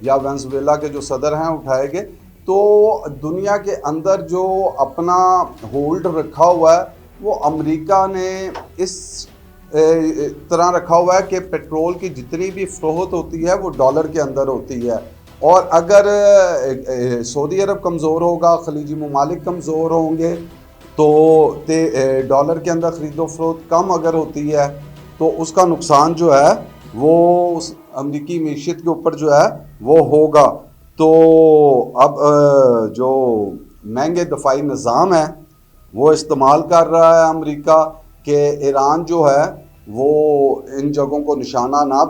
یا وینزویلا کے جو صدر ہیں اٹھائے گے. تو دنیا کے اندر جو اپنا ہولڈ رکھا ہوا ہے وہ امریکہ نے اس طرح رکھا ہوا ہے کہ پیٹرول کی جتنی بھی فروخت ہوتی ہے وہ ڈالر کے اندر ہوتی ہے، اور اگر سعودی عرب کمزور ہوگا، خلیجی ممالک کمزور ہوں گے، تو ڈالر کے اندر خرید و فروخت کم اگر ہوتی ہے تو اس کا نقصان جو ہے وہ اس امریکی معیشت کے اوپر جو ہے وہ ہوگا. تو اب جو مہنگے دفاعی نظام ہے وہ استعمال کر رہا ہے امریکہ کہ ایران جو ہے وہ ان جگہوں کو نشانہ نہ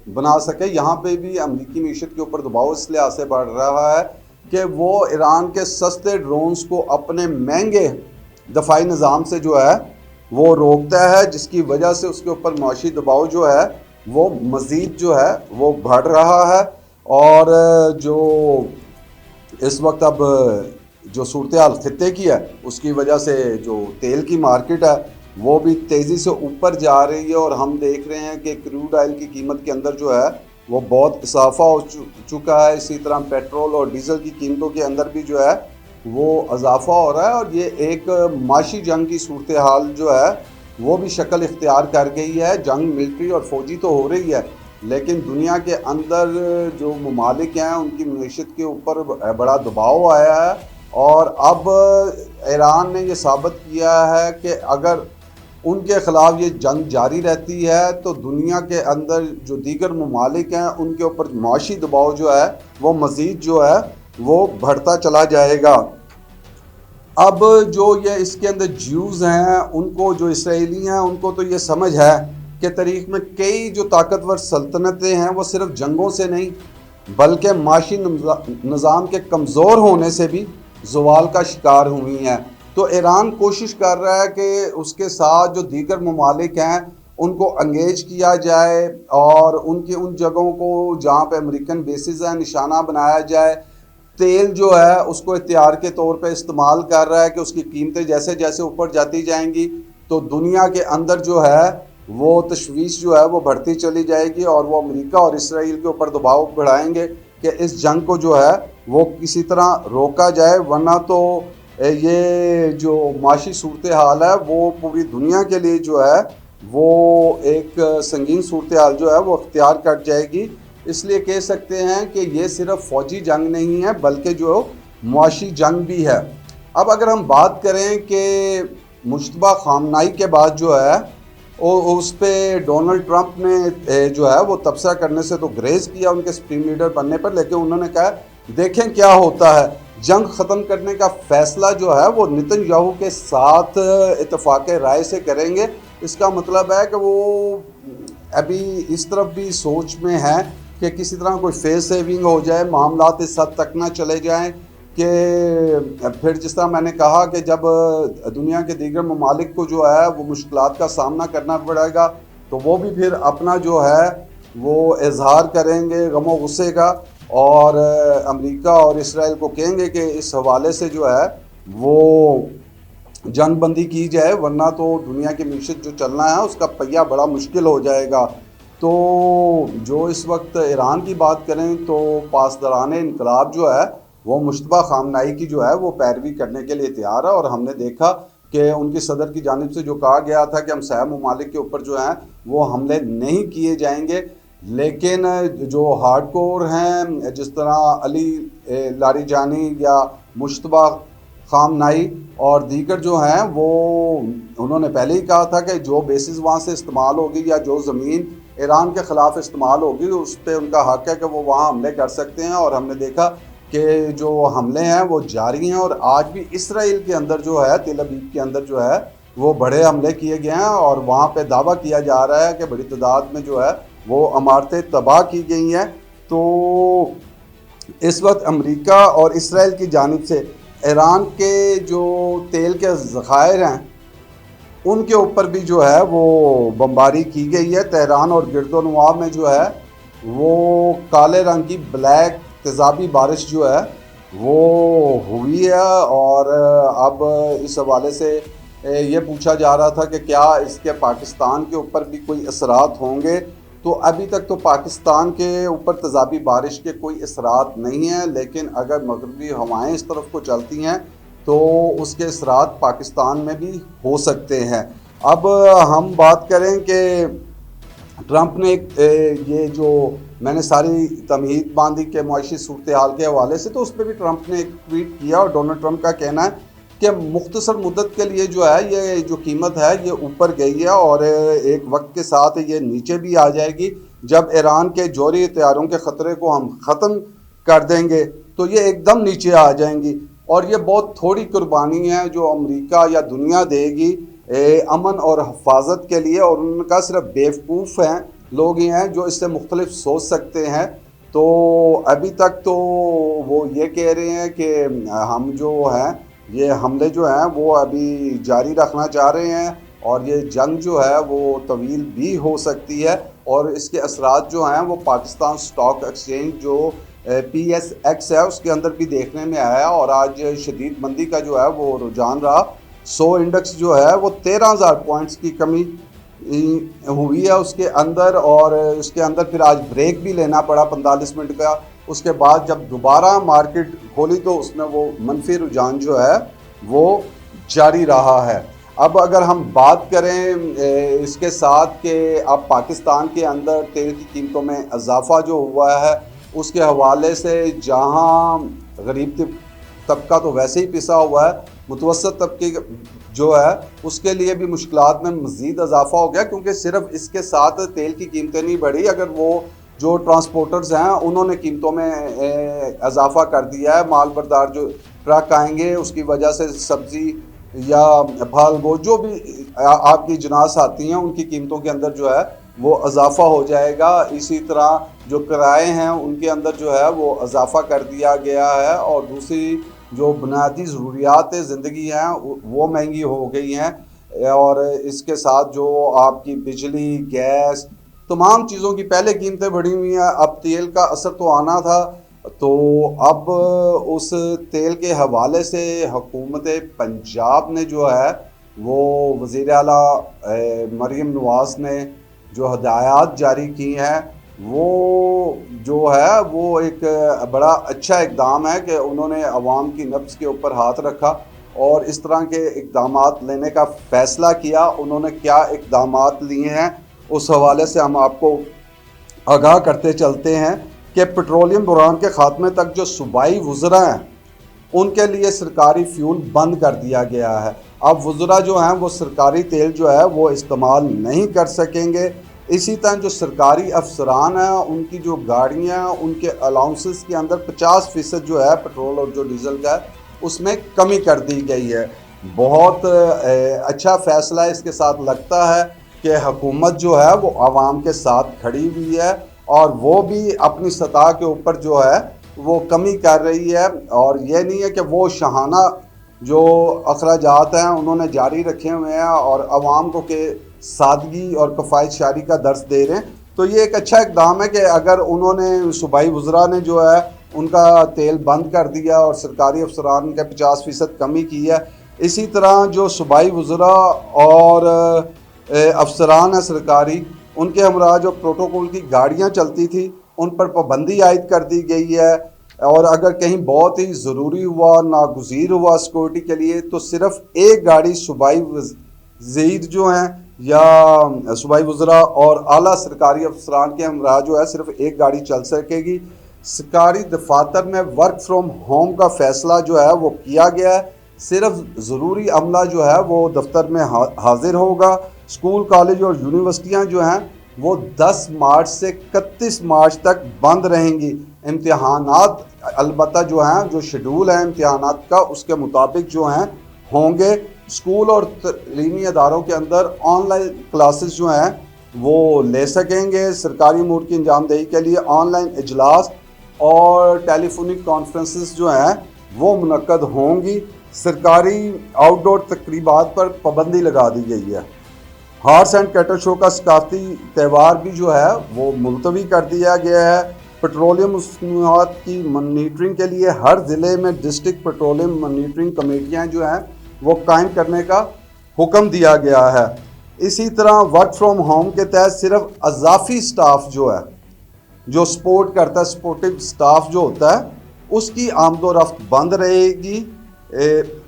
بنا سکے. یہاں پہ بھی امریکی معیشت کے اوپر دباؤ اس لحاظ سے بڑھ رہا ہے کہ وہ ایران کے سستے ڈرونز کو اپنے مہنگے دفاعی نظام سے جو ہے وہ روکتا ہے، جس کی وجہ سے اس کے اوپر معاشی دباؤ جو ہے وہ مزید جو ہے وہ بڑھ رہا ہے. اور جو اس وقت اب جو صورتحال خطے کی ہے اس کی وجہ سے جو تیل کی مارکیٹ ہے وہ بھی تیزی سے اوپر جا رہی ہے، اور ہم دیکھ رہے ہیں کہ کروڈ آئل کی قیمت کے اندر جو ہے وہ بہت اضافہ ہو چکا ہے. اسی طرح پیٹرول اور ڈیزل کی قیمتوں کے اندر بھی جو ہے وہ اضافہ ہو رہا ہے، اور یہ ایک معاشی جنگ کی صورتحال جو ہے وہ بھی شکل اختیار کر گئی ہے. جنگ ملٹری اور فوجی تو ہو رہی ہے، لیکن دنیا کے اندر جو ممالک ہیں ان کی معیشت کے اوپر بڑا دباؤ آیا ہے. اور اب ایران نے یہ ثابت کیا ہے کہ اگر ان کے خلاف یہ جنگ جاری رہتی ہے تو دنیا کے اندر جو دیگر ممالک ہیں ان کے اوپر معاشی دباؤ جو ہے وہ مزید جو ہے وہ بڑھتا چلا جائے گا. اب جو یہ اس کے اندر جیوز ہیں ان کو، جو اسرائیلی ہیں ان کو تو یہ سمجھ ہے کہ تاریخ میں کئی جو طاقتور سلطنتیں ہیں وہ صرف جنگوں سے نہیں بلکہ معاشی نظام کے کمزور ہونے سے بھی زوال کا شکار ہوئی ہیں. تو ایران کوشش کر رہا ہے کہ اس کے ساتھ جو دیگر ممالک ہیں ان کو انگیج کیا جائے اور ان کی ان جگہوں کو جہاں پہ امریکن بیسز ہیں نشانہ بنایا جائے. تیل جو ہے اس کو اختیار کے طور پہ استعمال کر رہا ہے کہ اس کی قیمتیں جیسے جیسے اوپر جاتی جائیں گی تو دنیا کے اندر جو ہے وہ تشویش جو ہے وہ بڑھتی چلی جائے گی، اور وہ امریکہ اور اسرائیل کے اوپر دباؤ بڑھائیں گے کہ اس جنگ کو جو ہے وہ کسی طرح روکا جائے. ورنہ تو یہ جو معاشی صورتحال ہے وہ پوری دنیا کے لیے جو ہے وہ ایک سنگین صورتحال جو ہے وہ اختیار کر جائے گی. اس لیے کہہ سکتے ہیں کہ یہ صرف فوجی جنگ نہیں ہے بلکہ جو معاشی جنگ بھی ہے. اب اگر ہم بات کریں کہ مشتبہ خامنائی کے بعد جو ہے اس پہ ڈونلڈ ٹرمپ نے جو ہے وہ تبصرہ کرنے سے تو گریز کیا ان کے سپریم لیڈر بننے پر، لیکن انہوں نے کہا دیکھیں کیا ہوتا ہے. جنگ ختم کرنے کا فیصلہ جو ہے وہ نتن یاہو کے ساتھ اتفاق رائے سے کریں گے. اس کا مطلب ہے کہ وہ ابھی اس طرف بھی سوچ میں ہے کہ کسی طرح کوئی فیس سیونگ ہو جائے، معاملات اس حد تک نہ چلے جائیں کہ پھر جس طرح میں نے کہا کہ جب دنیا کے دیگر ممالک کو جو ہے وہ مشکلات کا سامنا کرنا پڑے گا تو وہ بھی پھر اپنا جو ہے وہ اظہار کریں گے غم و غصے کا، اور امریکہ اور اسرائیل کو کہیں گے کہ اس حوالے سے جو ہے وہ جنگ بندی کی جائے، ورنہ تو دنیا کی معیشت جو چلنا ہے اس کا پہیہ بڑا مشکل ہو جائے گا. تو جو اس وقت ایران کی بات کریں تو پاسداران انقلاب جو ہے وہ مشتبہ خامنائی کی جو ہے وہ پیروی کرنے کے لیے تیار ہے، اور ہم نے دیکھا کہ ان کی صدر کی جانب سے جو کہا گیا تھا کہ ہم سہ ممالک کے اوپر جو ہیں وہ حملے نہیں کیے جائیں گے. لیکن جو ہارڈ کور ہیں جس طرح علی لاریجانی یا مشتبہ خامنائی اور دیگر جو ہیں وہ انہوں نے پہلے ہی کہا تھا کہ جو بیسز وہاں سے استعمال ہوگی یا جو زمین ایران کے خلاف استعمال ہوگی اس پہ ان کا حق ہے کہ وہ وہاں حملے کر سکتے ہیں. اور ہم نے دیکھا کہ جو حملے ہیں وہ جاری ہیں، اور آج بھی اسرائیل کے اندر جو ہے تل ابیب کے اندر جو ہے وہ بڑے حملے کیے گئے ہیں، اور وہاں پہ دعویٰ کیا جا رہا ہے کہ بڑی تعداد میں جو ہے وہ عمارتیں تباہ کی گئی ہیں. تو اس وقت امریکہ اور اسرائیل کی جانب سے ایران کے جو تیل کے ذخائر ہیں ان کے اوپر بھی جو ہے وہ بمباری کی گئی ہے. تہران اور گرد و نواح میں جو ہے وہ کالے رنگ کی بلیک تیزابی بارش جو ہے وہ ہوئی ہے، اور اب اس حوالے سے یہ پوچھا جا رہا تھا کہ کیا اس کے پاکستان کے اوپر بھی کوئی اثرات ہوں گے. تو ابھی تک تو پاکستان کے اوپر تیزابی بارش کے کوئی اثرات نہیں ہیں، لیکن اگر مغربی ہوائیں اس طرف کو چلتی ہیں تو اس کے اثرات پاکستان میں بھی ہو سکتے ہیں۔ اب ہم بات کریں کہ ٹرمپ نے یہ جو میں نے ساری تمہید باندھی کہ معاشی صورتحال کے حوالے سے، تو اس پہ بھی ٹرمپ نے ایک ٹویٹ کیا، اور ڈونلڈ ٹرمپ کا کہنا ہے کہ مختصر مدت کے لیے جو ہے یہ جو قیمت ہے یہ اوپر گئی ہے، اور ایک وقت کے ساتھ یہ نیچے بھی آ جائے گی۔ جب ایران کے جوہری ہتھیاروں کے خطرے کو ہم ختم کر دیں گے تو یہ ایک دم نیچے آ جائیں گی، اور یہ بہت تھوڑی قربانی ہے جو امریکہ یا دنیا دے گی امن اور حفاظت کے لیے، اور ان کا صرف بیوقوف ہیں لوگ ہی ہیں جو اس سے مختلف سوچ سکتے ہیں۔ تو ابھی تک تو وہ یہ کہہ رہے ہیں کہ ہم جو ہیں یہ حملے جو ہیں وہ ابھی جاری رکھنا چاہ رہے ہیں، اور یہ جنگ جو ہے وہ طویل بھی ہو سکتی ہے، اور اس کے اثرات جو ہیں وہ پاکستان سٹاک ایکسچینج جو PSX ہے اس کے اندر بھی دیکھنے میں آیا، اور آج شدید مندی کا جو ہے وہ رجحان رہا۔ 100 انڈیکس جو ہے وہ 13,000 پوائنٹس کی کمی ہوئی ہے اس کے اندر، اور اس کے اندر پھر آج بریک بھی لینا پڑا 45 منٹ کا۔ اس کے بعد جب دوبارہ مارکیٹ کھولی تو اس میں وہ منفی رجحان جو ہے وہ جاری رہا ہے۔ اب اگر ہم بات کریں اس کے ساتھ کہ اب پاکستان کے اندر تیل کی قیمتوں میں اضافہ جو ہوا ہے اس کے حوالے سے، جہاں غریب طبقہ تو ویسے ہی پسا ہوا ہے، متوسط طبقے جو ہے اس کے لیے بھی مشکلات میں مزید اضافہ ہو گیا، کیونکہ صرف اس کے ساتھ تیل کی قیمتیں نہیں بڑھی، اگر وہ جو ٹرانسپورٹرز ہیں انہوں نے قیمتوں میں اضافہ کر دیا ہے۔ مال بردار جو ٹرک آئیں گے اس کی وجہ سے سبزی یا پھل وہ جو بھی آپ کی جناس آتی ہیں ان کی قیمتوں کے اندر جو ہے وہ اضافہ ہو جائے گا۔ اسی طرح جو کرائے ہیں ان کے اندر جو ہے وہ اضافہ کر دیا گیا ہے، اور دوسری جو بنیادی ضروریات زندگی ہیں وہ مہنگی ہو گئی ہیں، اور اس کے ساتھ جو آپ کی بجلی، گیس، تمام چیزوں کی پہلے قیمتیں بڑھی ہوئی ہیں، اب تیل کا اثر تو آنا تھا، تو اب اس تیل کے حوالے سے حکومت پنجاب نے جو ہے وہ وزیر اعلیٰ مریم نواز نے جو ہدایات جاری کی ہیں وہ جو ہے وہ ایک بڑا اچھا اقدام ہے کہ انہوں نے عوام کی نبض کے اوپر ہاتھ رکھا اور اس طرح کے اقدامات لینے کا فیصلہ کیا۔ انہوں نے کیا اقدامات لیے ہیں اس حوالے سے ہم آپ کو آگاہ کرتے چلتے ہیں کہ پیٹرولیم بحران کے خاتمے تک جو صوبائی وزراء ہیں ان کے لیے سرکاری فیول بند کر دیا گیا ہے۔ اب وزراء جو ہیں وہ سرکاری تیل جو ہے وہ استعمال نہیں کر سکیں گے۔ اسی طرح جو سرکاری افسران ہیں ان کی جو گاڑیاں ان کے الاؤنسز کے اندر 50% جو ہے پیٹرول اور جو ڈیزل کا ہے اس میں کمی کر دی گئی ہے۔ بہت اچھا فیصلہ اس کے ساتھ لگتا ہے کہ حکومت جو ہے وہ عوام کے ساتھ کھڑی ہوئی ہے اور وہ بھی اپنی سطح کے اوپر جو ہے وہ کمی کر رہی ہے، اور یہ نہیں ہے کہ وہ شاہانہ جو اخراجات ہیں انہوں نے جاری رکھے ہوئے ہیں اور عوام کو کہ سادگی اور کفایت شعری کا درس دے رہے ہیں۔ تو یہ ایک اچھا اقدام ہے کہ اگر انہوں نے صوبائی وزراء نے جو ہے ان کا تیل بند کر دیا اور سرکاری افسران کا 50% کمی کی ہے، اسی طرح جو صوبائی وزراء اور افسران ہیں سرکاری ان کے ہمراہ جو پروٹوکول کی گاڑیاں چلتی تھی ان پر پابندی عائد کر دی گئی ہے، اور اگر کہیں بہت ہی ضروری ہوا، ناگزیر ہوا سیکورٹی کے لیے تو صرف ایک گاڑی صوبائی وزیر جو ہیں یا صوبائی وزراء اور اعلیٰ سرکاری افسران کے ہمراہ جو ہے صرف ایک گاڑی چل سکے گی۔ سرکاری دفاتر میں ورک فرام ہوم کا فیصلہ جو ہے وہ کیا گیا ہے، صرف ضروری عملہ جو ہے وہ دفتر میں حاضر ہوگا۔ اسکول، کالج اور یونیورسٹیاں جو ہیں وہ 10 مارچ سے 31 مارچ تک بند رہیں گی۔ امتحانات البتہ جو ہیں جو شیڈول ہے امتحانات کا اس کے مطابق جو ہیں ہوں گے۔ اسکول اور تعلیمی اداروں کے اندر آن لائن کلاسز جو ہیں وہ لے سکیں گے۔ سرکاری امور کی انجام دہی کے لیے آن لائن اجلاس اور ٹیلی فونک کانفرنسز جو ہیں وہ منعقد ہوں گی۔ سرکاری آؤٹ ڈور تقریبات پر پابندی لگا دی گئی ہے۔ ہارس اینڈ کیٹل شو کا ثقافتی تہوار بھی جو ہے وہ ملتوی کر دیا گیا ہے۔ پیٹرولیم مصنوعات کی مانیٹرنگ کے لیے ہر ضلع میں ڈسٹرکٹ پیٹرولیم مانیٹرنگ کمیٹیاں جو ہیں وہ قائم کرنے کا حکم دیا گیا ہے۔ اسی طرح ورک فرام ہوم کے تحت صرف اضافی سٹاف جو ہے، جو سپورٹ کرتا ہے، سپورٹو سٹاف جو ہوتا ہے، اس کی آمد و رفت بند رہے گی،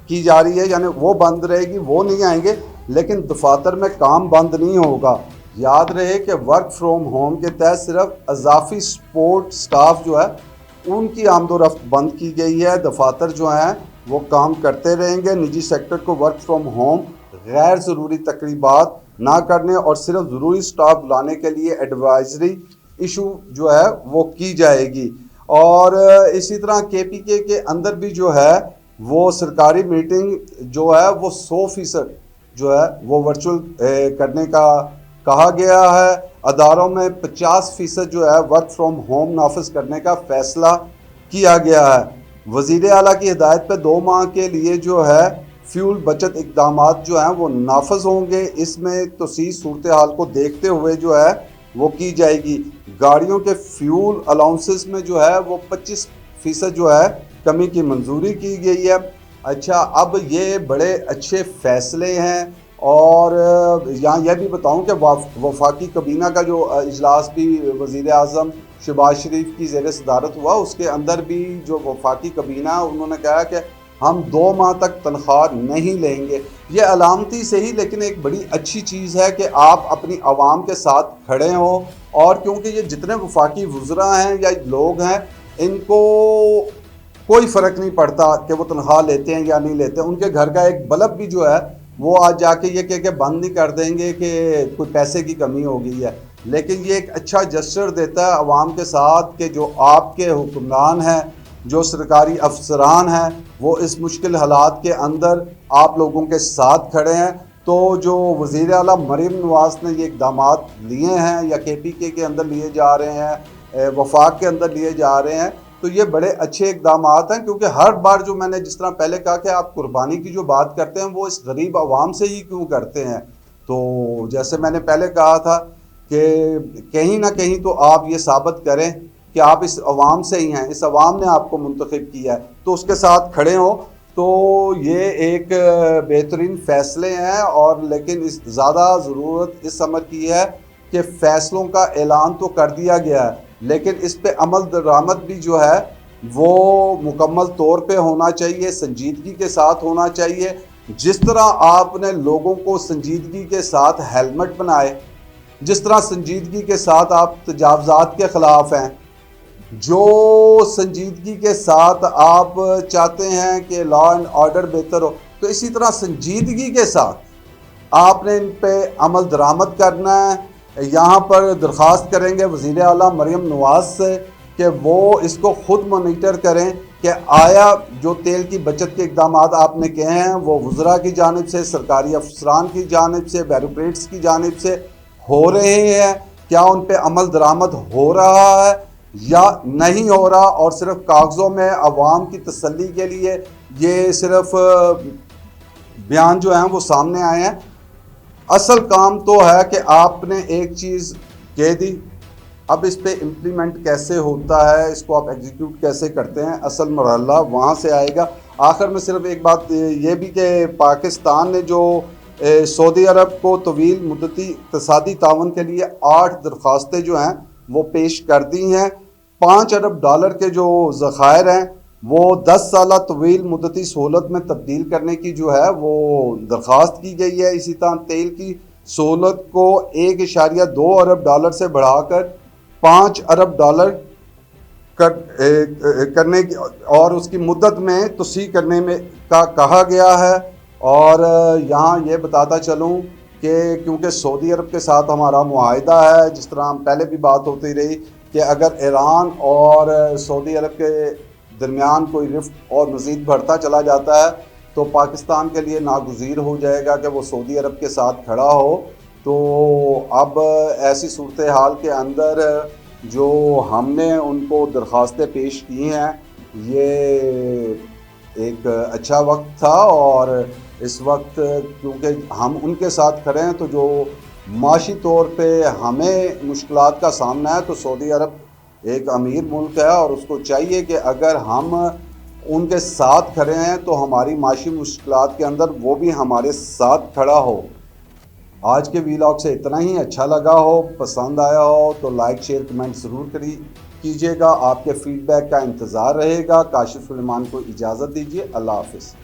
کی جا رہی ہے، یعنی وہ بند رہے گی، وہ نہیں آئیں گے، لیکن دفاتر میں کام بند نہیں ہوگا۔ یاد رہے کہ ورک فرام ہوم کے تحت صرف اضافی سپورٹ سٹاف جو ہے ان کی آمد و رفت بند کی گئی ہے، دفاتر جو ہیں وہ کام کرتے رہیں گے۔ نجی سیکٹر کو ورک فرام ہوم غیر ضروری تقریبات نہ کرنے اور صرف ضروری سٹاف بلانے کے لیے ایڈوائزری ایشو جو ہے وہ کی جائے گی۔ اور اسی طرح کے پی کے اندر بھی جو ہے وہ سرکاری میٹنگ جو ہے وہ 100% جو ہے وہ ورچوئل کرنے کا کہا گیا ہے۔ اداروں میں 50% جو ہے ورک فرام ہوم نافذ کرنے کا فیصلہ کیا گیا ہے۔ وزیر اعلیٰ کی ہدایت پہ 2 ماہ کے لیے جو ہے فیول بچت اقدامات جو ہیں وہ نافذ ہوں گے۔ اس میں توسیع صورتحال کو دیکھتے ہوئے جو ہے وہ کی جائے گی۔ گاڑیوں کے فیول الاؤنسز میں جو ہے وہ 25% جو ہے کمی کی منظوری کی گئی ہے۔ اچھا، اب یہ بڑے اچھے فیصلے ہیں، اور یہاں یہ بھی بتاؤں کہ وفاقی کابینہ کا جو اجلاس بھی وزیر اعظم شہباز شریف کی زیر صدارت ہوا، اس کے اندر بھی جو وفاقی کابینہ انہوں نے کہا کہ ہم 2 ماہ تک تنخواہ نہیں لیں گے۔ یہ علامتی سے ہی لیکن ایک بڑی اچھی چیز ہے کہ آپ اپنی عوام کے ساتھ کھڑے ہوں، اور کیونکہ یہ جتنے وفاقی وزراء ہیں یا لوگ ہیں ان کو کوئی فرق نہیں پڑتا کہ وہ تنخواہ لیتے ہیں یا نہیں لیتے، ان کے گھر کا ایک بلب بھی جو ہے وہ آج جا کے یہ کہہ کے بند نہیں کر دیں گے کہ کوئی پیسے کی کمی ہو گئی ہے، لیکن یہ ایک اچھا جسچر دیتا ہے عوام کے ساتھ کہ جو آپ کے حکمران ہیں، جو سرکاری افسران ہیں، وہ اس مشکل حالات کے اندر آپ لوگوں کے ساتھ کھڑے ہیں۔ تو جو وزیر اعلیٰ مریم نواز نے یہ اقدامات لیے ہیں یا کے پی کے اندر لیے جا رہے ہیں، وفاق کے اندر لیے جا رہے ہیں، تو یہ بڑے اچھے اقدامات ہیں، کیونکہ ہر بار جو میں نے جس طرح پہلے کہا کہ آپ قربانی کی جو بات کرتے ہیں وہ اس غریب عوام سے ہی کیوں کرتے ہیں، تو جیسے میں نے پہلے کہا تھا کہ کہیں نہ کہیں تو آپ یہ ثابت کریں کہ آپ اس عوام سے ہی ہیں، اس عوام نے آپ کو منتخب کیا ہے، تو اس کے ساتھ کھڑے ہوں۔ تو یہ ایک بہترین فیصلے ہیں، اور لیکن اس زیادہ ضرورت اس امر کی ہے کہ فیصلوں کا اعلان تو کر دیا گیا ہے، لیکن اس پہ عمل درآمد بھی جو ہے وہ مکمل طور پہ ہونا چاہیے، سنجیدگی کے ساتھ ہونا چاہیے۔ جس طرح آپ نے لوگوں کو سنجیدگی کے ساتھ ہیلمٹ بنائے، جس طرح سنجیدگی کے ساتھ آپ تجاوزات کے خلاف ہیں، جو سنجیدگی کے ساتھ آپ چاہتے ہیں کہ لا اینڈ آرڈر بہتر ہو، تو اسی طرح سنجیدگی کے ساتھ آپ نے ان پہ عمل درآمد کرنا ہے۔ یہاں پر درخواست کریں گے وزیر اعلیٰ مریم نواز سے کہ وہ اس کو خود مانیٹر کریں کہ آیا جو تیل کی بچت کے اقدامات آپ نے کہے ہیں وہ وزراء کی جانب سے، سرکاری افسران کی جانب سے، بیوروکریٹس کی جانب سے ہو رہے ہیں، کیا ان پہ عمل درآمد ہو رہا ہے یا نہیں ہو رہا، اور صرف کاغذوں میں عوام کی تسلی کے لیے یہ صرف بیان جو ہیں وہ سامنے آئے ہیں۔ اصل کام تو ہے کہ آپ نے ایک چیز کہہ دی، اب اس پہ امپلیمنٹ کیسے ہوتا ہے، اس کو آپ ایگزیکیوٹ کیسے کرتے ہیں، اصل مرحلہ وہاں سے آئے گا۔ آخر میں صرف ایک بات یہ بھی کہ پاکستان نے جو سعودی عرب کو طویل مدتی اقتصادی تعاون کے لیے 8 درخواستیں جو ہیں وہ پیش کر دی ہیں۔ $5 ارب کے جو ذخائر ہیں وہ 10 سالہ طویل مدتی سہولت میں تبدیل کرنے کی جو ہے وہ درخواست کی گئی ہے۔ اسی طرح تیل کی سہولت کو $1.2 ارب سے بڑھا کر $5 ارب کرنے کی اور اس کی مدت میں توسیع کرنے میں کا کہا گیا ہے۔ اور یہاں یہ بتاتا چلوں کہ کیونکہ سعودی عرب کے ساتھ ہمارا معاہدہ ہے، جس طرح ہم پہلے بھی بات ہوتی رہی کہ اگر ایران اور سعودی عرب کے درمیان کوئی رفت اور مزید بڑھتا چلا جاتا ہے تو پاکستان کے لیے ناگزیر ہو جائے گا کہ وہ سعودی عرب کے ساتھ کھڑا ہو۔ تو اب ایسی صورتحال کے اندر جو ہم نے ان کو درخواستیں پیش کی ہیں، یہ ایک اچھا وقت تھا، اور اس وقت کیونکہ ہم ان کے ساتھ کھڑے ہیں تو جو معاشی طور پہ ہمیں مشکلات کا سامنا ہے، تو سعودی عرب ایک امیر ملک ہے اور اس کو چاہیے کہ اگر ہم ان کے ساتھ کھڑے ہیں تو ہماری معاشی مشکلات کے اندر وہ بھی ہمارے ساتھ کھڑا ہو۔ آج کے ویلاگ سے اتنا ہی، اچھا لگا ہو، پسند آیا ہو تو لائک شیئر کمنٹ ضرور کیجیے گا. آپ کے فیڈ بیک کا انتظار رہے گا. کاشف سلیمان کو اجازت دیجیے. اللہ حافظ.